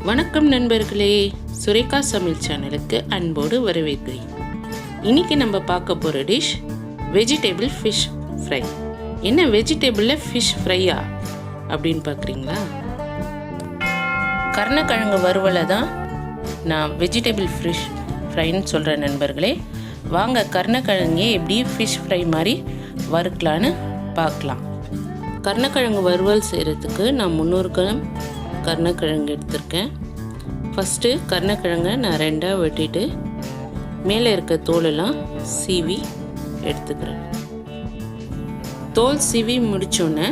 வணக்கம் நண்பர்களே, சுரேகா சமையல் சேனலுக்கு அன்போடு வரவேற்கிறேன். இன்னைக்கு நம்ம பார்க்க போகிற டிஷ் வெஜிடபிள் ஃபிஷ் ஃப்ரை. என்ன வெஜிடபிளில் ஃபிஷ் ஃப்ரையா அப்படின்னு பார்க்குறீங்களா? கருணக்கிழங்கு வறுவலை தான் நான் வெஜிடபிள் ஃபிஷ் ஃப்ரைன்னு சொல்கிறேன் நண்பர்களே. வாங்க கருணக்கிழங்கே எப்படி ஃபிஷ் ஃப்ரை மாதிரி வறுக்கலான்னு பார்க்கலாம். கருணக்கிழங்கு வறுவல் செய்கிறதுக்கு நான் 300 கிராம் கருணக்கிழங்கு எடுத்திருக்கேன். ஃபஸ்ட்டு கருணக்கிழங்கை நான் 2ஆக வெட்டிட்டு மேலே இருக்க தோலெல்லாம் சீவி எடுத்துக்கிறேன். தோல் சீவி முடித்தோன்னே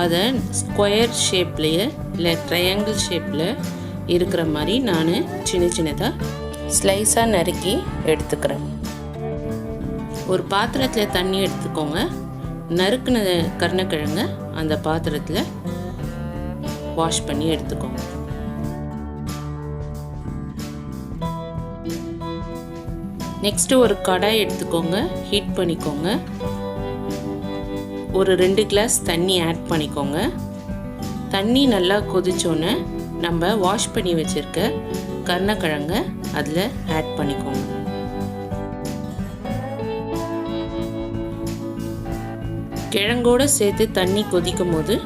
அதை ஸ்கொயர் ஷேப்லேயே இல்லை ட்ரையாங்கிள் ஷேப்பில் இருக்கிற மாதிரி நான் சின்ன சின்னதாக ஸ்லைஸாக நறுக்கி எடுத்துக்கிறேன். ஒரு பாத்திரத்தில் தண்ணி எடுத்துக்கோங்க. நறுக்குன கருணக்கிழங்கை அந்த பாத்திரத்தில் வாஷ் பண்ணி எடுத்துக்கோங்க. நெக்ஸ்ட்டு ஒரு கடாய் எடுத்துக்கோங்க. ஹீட் பண்ணிக்கோங்க. ஒரு 2 கிளாஸ் தண்ணி ஆட் பண்ணிக்கோங்க. தண்ணி நல்லா கொதிச்சோன்னே நம்ம வாஷ் பண்ணி வச்சுருக்க கருணக்கிழங்கை அதில் ஆட் பண்ணிக்கோங்க. கிழங்கோடு சேர்த்து தண்ணி கொதிக்கும் போது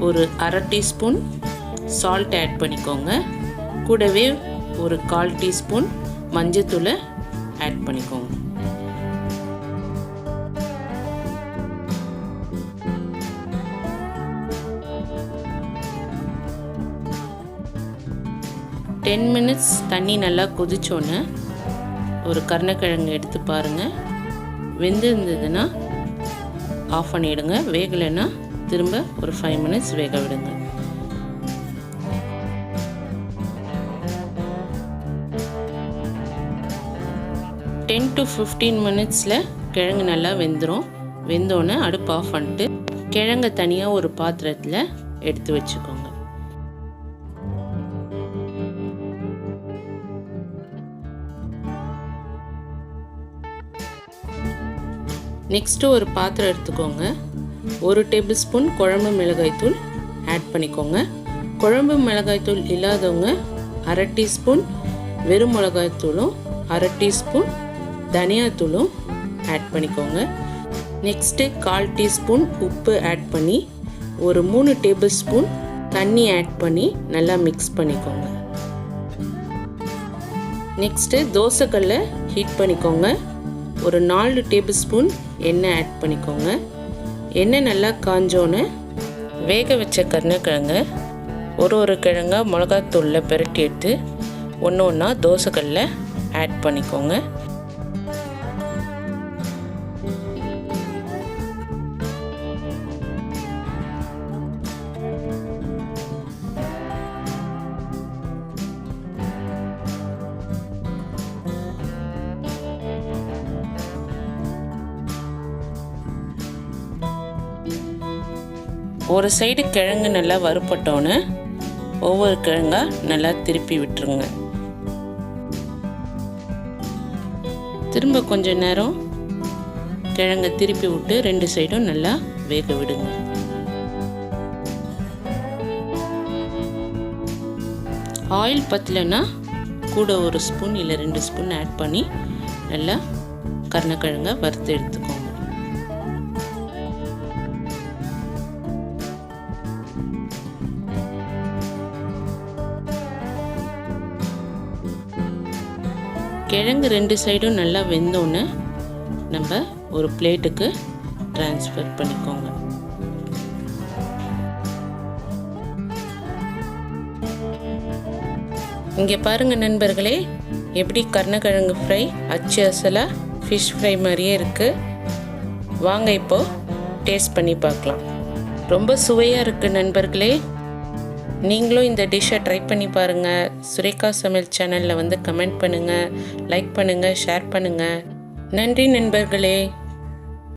ஒரு 1/2 டீஸ்பூன் சால்ட் ஆட் பண்ணிக்கோங்க. கூடவே ஒரு 1/4 டீஸ்பூன் மஞ்சத்தூளை ஆட் பண்ணிக்கோங்க. டென் மினிட்ஸ் தண்ணி நல்லா கொதிச்சோன்னே ஒரு கருணக்கிழங்கு எடுத்து பாருங்கள். வெந்து இருந்ததுன்னா ஆஃப் பண்ணிவிடுங்க. வேகலைன்னா திரும்ப ஒரு 5 மினிட்ஸ் வேக விடுங்க. டென் to 15 மினிட்ஸில் கிழங்கு நல்லா வெந்துடும். வெந்தோன்னே அடுப்பு ஆஃப் பண்ணிட்டு கிழங்கை தனியாக ஒரு பாத்திரத்தில் எடுத்து வச்சுக்கோங்க. நெக்ஸ்ட்டு ஒரு பாத்திரம் எடுத்துக்கோங்க. 1 டேபிள் ஸ்பூன் குழம்பு மிளகாய்த்தூள் ஆட் பண்ணிக்கோங்க. குழம்பு மிளகாய்த்தூள் இல்லாதவங்க 1/2 டீஸ்பூன் வெறும் மிளகாய்த்தூளும் 1/2 டீஸ்பூன் தனியாத்தூளும் ஆட் பண்ணிக்கோங்க. நெக்ஸ்ட்டு 1/4 டீஸ்பூன் உப்பு ஆட் பண்ணி ஒரு 3 டேபிள் ஸ்பூன் தண்ணி ஆட் பண்ணி நல்லா மிக்ஸ் பண்ணிக்கோங்க. நெக்ஸ்ட்டு தோசைக்கல்லை ஹீட் பண்ணிக்கோங்க. ஒரு 4 டேபிள் ஸ்பூன் எண்ணெய் ஆட் பண்ணிக்கோங்க. எண்ணெய் நல்லா காஞ்சோன்னு வேக வச்ச கருணக்கிழங்க ஒரு கிழங்கா மிளகாத்தூளில் பெரட்டி எடுத்து ஒன்று ஒன்றா தோசைக்கல்லில் ஆட் பண்ணிக்கோங்க. ஒரு சைடு கிழங்கு நல்லா வறுப்பட்டோன்னு ஒவ்வொரு கிழங்கா நல்லா திருப்பி விட்டுருங்க. திரும்ப கொஞ்ச நேரம் கிழங்கை திருப்பி விட்டு 2 சைடும் நல்லா வேக விடுங்க. ஆயில் பத்தலைன்னா கூட 1 ஸ்பூன் இல்லை 2 ஸ்பூன் ஆட் பண்ணி நல்லா கருணக்கிழங்கை வறுத்து எடுத்துக்கோங்க. கிழங்கு 2 சைடும் நல்லா வெந்தோன்னு நம்ம ஒரு பிளேட்டுக்கு ட்ரான்ஸ்ஃபர் பண்ணிக்கோங்க. இங்கே பாருங்கள் நண்பர்களே, எப்படி கருணக்கிழங்கு ஃப்ரை அச்சு அசலாக ஃபிஷ் ஃப்ரை மாதிரியே இருக்குது. வாங்க இப்போது டேஸ்ட் பண்ணி பார்க்கலாம். ரொம்ப சுவையாக இருக்குது நண்பர்களே. நீங்களும் இந்த டிஷ்ஷை ட்ரை பண்ணி பாருங்கள். சுரேகா சமையல் சேனலில் வந்து கமெண்ட் பண்ணுங்கள், லைக் பண்ணுங்கள், ஷேர் பண்ணுங்கள். நன்றி நண்பர்களே.